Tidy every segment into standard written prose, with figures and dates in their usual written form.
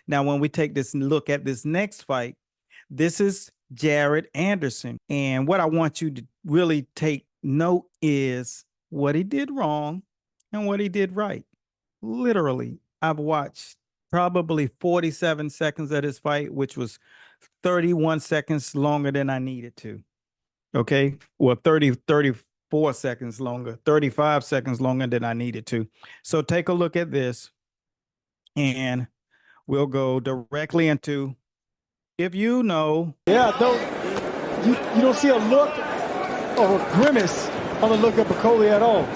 Now, when we take this look at this next fight, this is Jared Anderson. And what I want you to really take note is what he did wrong and what he did right. Literally, I've watched probably 47 seconds of this fight, which was 31 seconds longer than I needed to. Okay. Well, 34 seconds longer, 35 seconds longer than I needed to. So take a look at this and we'll go directly into, if you know. Yeah, you don't see a look or a grimace on the look of Bacoli at all.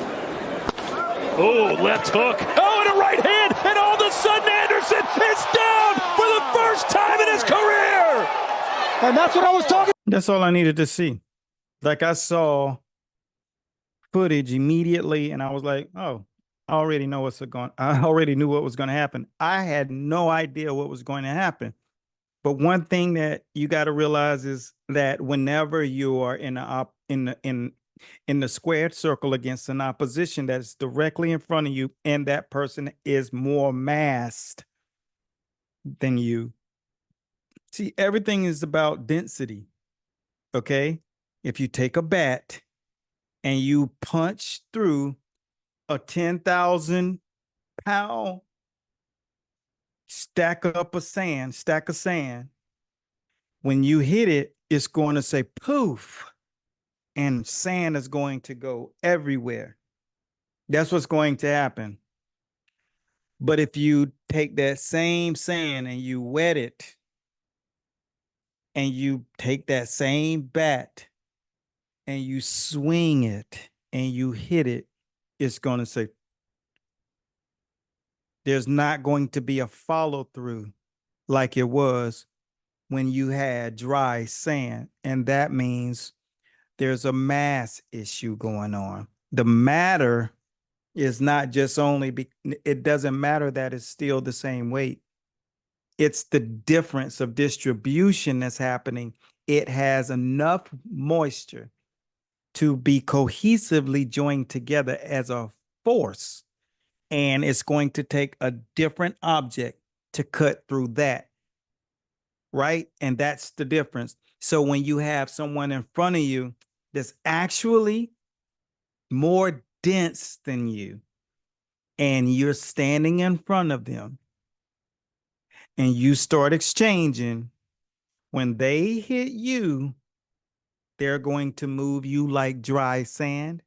Oh, left hook. Oh, and a right hand. And all of a sudden, Anderson is down for the first time in his career. And that's what I was talking. That's all I needed to see. Like, I saw footage immediately and I was like, oh, I already knew what was going to happen. I had no idea what was going to happen. But one thing that you got to realize is that whenever you are in the squared circle against an opposition that's directly in front of you and that person is more massed than you. See, everything is about density. Okay? If you take a bat and you punch through a 10,000 pound stack of sand, when you hit it, it's going to say poof, and sand is going to go everywhere. That's what's going to happen. But if you take that same sand and you wet it, and you take that same bat and you swing it and you hit it, it's going to say, there's not going to be a follow through like it was when you had dry sand. And that means there's a mass issue going on. The matter is not just it doesn't matter that it's still the same weight. It's the difference of distribution that's happening. It has enough moisture to be cohesively joined together as a force. And it's going to take a different object to cut through that. Right? And that's the difference. So when you have someone in front of you that's actually more dense than you, and you're standing in front of them, and you start exchanging, when they hit you, they're going to move you like dry sand.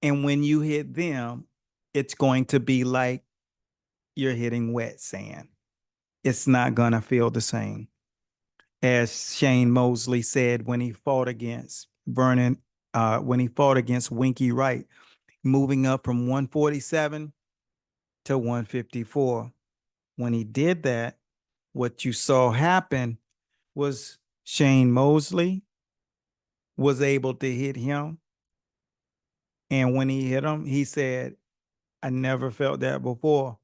And when you hit them, it's going to be like you're hitting wet sand. It's not going to feel the same. As Shane Mosley said when he fought against Winky Wright, moving up from 147 to 154. When he did that, what you saw happen was Shane Mosley was able to hit him. And when he hit him, he said, I never felt that before.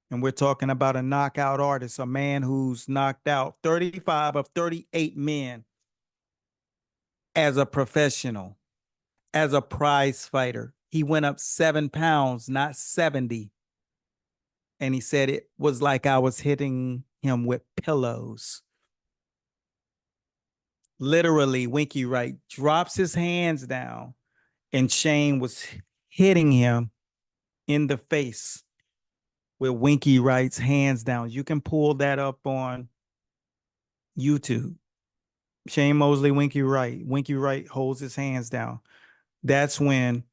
And we're talking about a knockout artist, a man who's knocked out 35 of 38 men as a professional, as a prize fighter. He went up 7 pounds, not 70. And he said it was like I was hitting him with pillows. Literally, Winky Wright drops his hands down and Shane was hitting him in the face with Winky Wright's hands down. You can pull that up on YouTube. Shane Mosley, Winky Wright. Winky Wright holds his hands down. That's when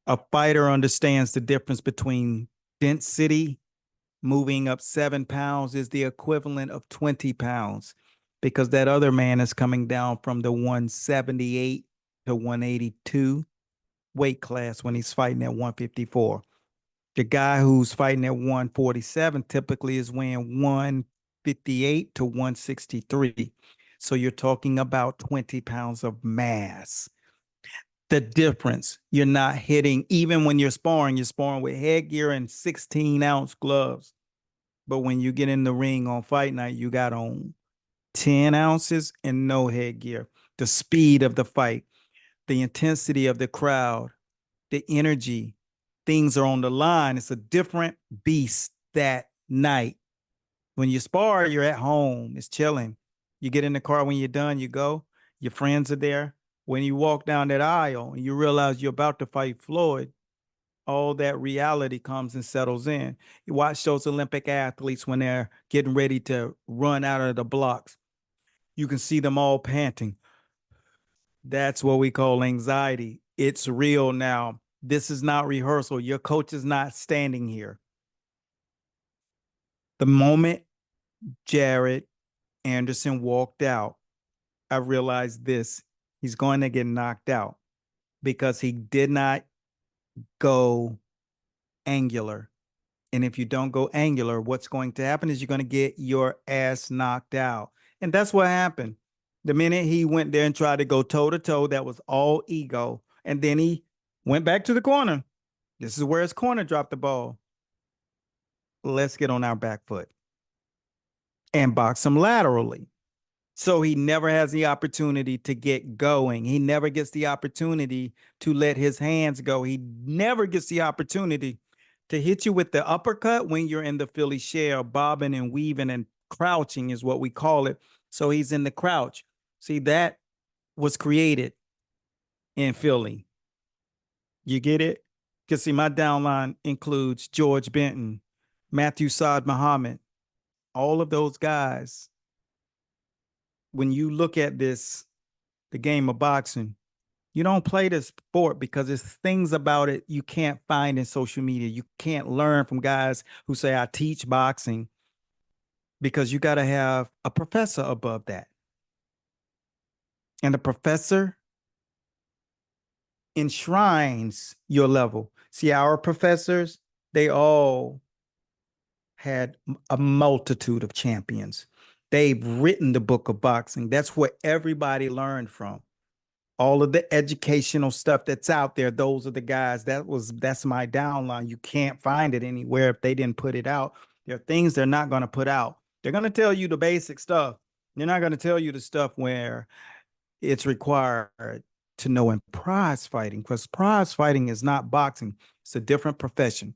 a fighter understands the difference between density. Moving up 7 pounds is the equivalent of 20 pounds because that other man is coming down from the 178 to 182 weight class when he's fighting at 154. The guy who's fighting at 147 typically is weighing 158 to 163. So you're talking about 20 pounds of mass. The difference, you're not hitting, even when you're sparring with headgear and 16-ounce gloves. But when you get in the ring on fight night, you got on 10 ounces and no headgear. The speed of the fight, the intensity of the crowd, the energy, things are on the line. It's a different beast that night When you spar, you're at home. It's chilling. You get in the car when you're done, you go. Your friends are there. When you walk down that aisle and you realize you're about to fight Floyd, all that reality comes and settles in. You watch those Olympic athletes when they're getting ready to run out of the blocks. You can see them all panting. That's what we call anxiety. It's real now. This is not rehearsal. Your coach is not standing here. The moment Jared Anderson walked out, I realized this. He's going to get knocked out because he did not go angular. And if you don't go angular, what's going to happen is you're going to get your ass knocked out. And that's what happened. The minute he went there and tried to go toe to toe, that was all ego. And then he went back to the corner. This is where his corner dropped the ball. Let's get on our back foot and box him laterally. So he never has the opportunity to get going. He never gets the opportunity to let his hands go. He never gets the opportunity to hit you with the uppercut when you're in the Philly shell, bobbing and weaving and crouching is what we call it. So he's in the crouch. See, that was created in Philly. You get it? Because see, my downline includes George Benton, Matthew Saad Muhammad, all of those guys. When you look at this, the game of boxing, you don't play this sport because there's things about it you can't find in social media. You can't learn from guys who say, I teach boxing, because you got to have a professor above that. And the professor enshrines your level. See, our professors, they all had a multitude of champions. They've written the book of boxing. That's where everybody learned from. All of the educational stuff that's out there, those are the guys. That's my downline. You can't find it anywhere if they didn't put it out. There are things they're not going to put out. They're going to tell you the basic stuff. They're not going to tell you the stuff where it's required to know in prize fighting, because prize fighting is not boxing. It's a different profession.